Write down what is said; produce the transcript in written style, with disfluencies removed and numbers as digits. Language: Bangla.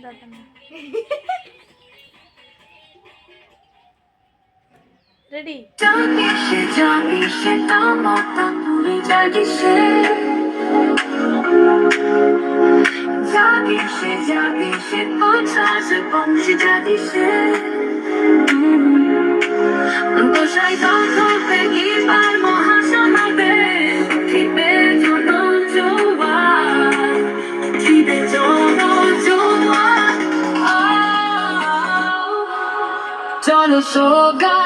দরকার নেই। রেডি? জানি সেটা মাথা তুলে জানি সে পৌঁছাছে পৌঁছে জানি সে বসাই ধরবে এবার মহাসমাবে উঠিবে জন জোয়ার উঠিবে জন জোয়ার চলো সোগা